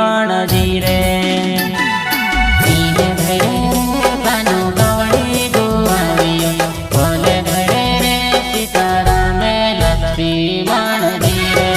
माणजी रे। दीने धरे कानो गवड़ी गुआवियो बोले धरे रे सीताराम लक्ष्मी माणजी रे।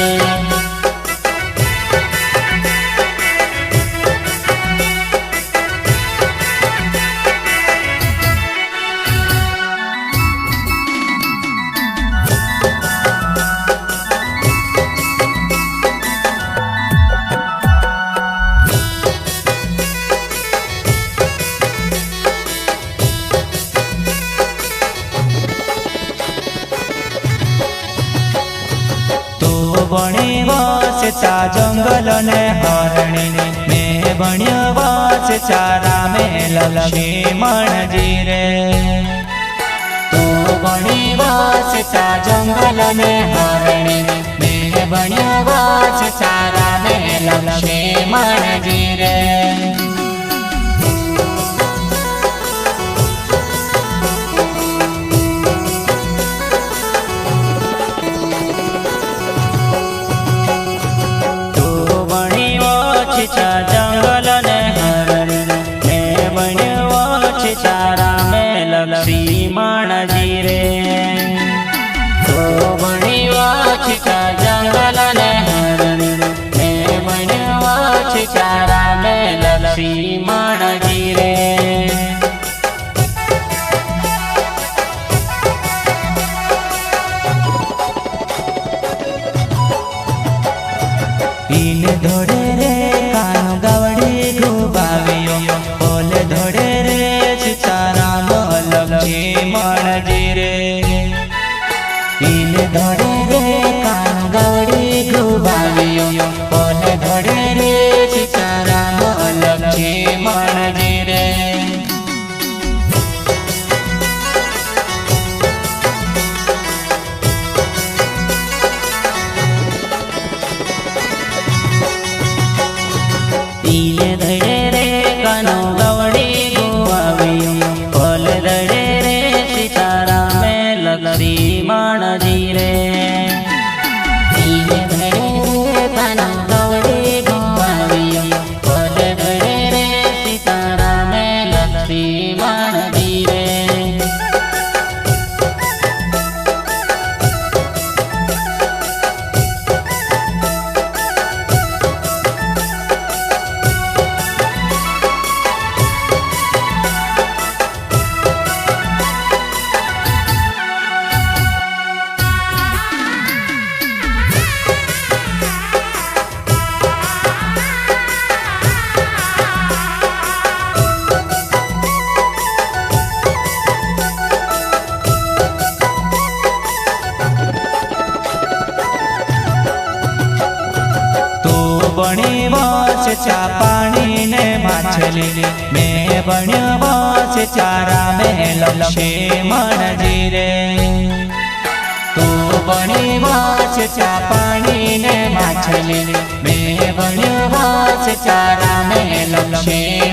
बणी वाचा जंगल ने हरणी में बण्य वाचा रामे लक्ष्मण जी रे। तो बणी वाचा जंगल ने हरणी में बण्य वाचा रामे लक्ष्मण जी रे। जंगल ने हरणी में बण्य वाचा रामे लक्ष्मण जी रे। तो बणी वाचा जंगल ने हरणी में बण्य वाचा रामे लक्ष्मण जी रे। इन धोड़े रे कानो गवड़ी गुबावियो बोले धोड़े रे सीताराम लक्ष्मण जी रे। इन धोड़े रे कानो गवड़ी गुबावियो बोले धोड़े रे सीताराम लक्ष्मण जी रे। ईले धड़े रे कानो गवड़ी गुआवियो बोले धड़े रे सीताराम लक्ष्मण जी रे। ईले धड़े रे कानो गवड़ी गुआवियो बोले धड़े रे सीताराम लक्ष्मण जी रे। बणी वाचा पानी ने माछली में बण्य वाचा रामे लक्ष्मण जी रे। तो बणी वाचा पानी ने माछली में बण्य वाचा रामे लक्ष्मण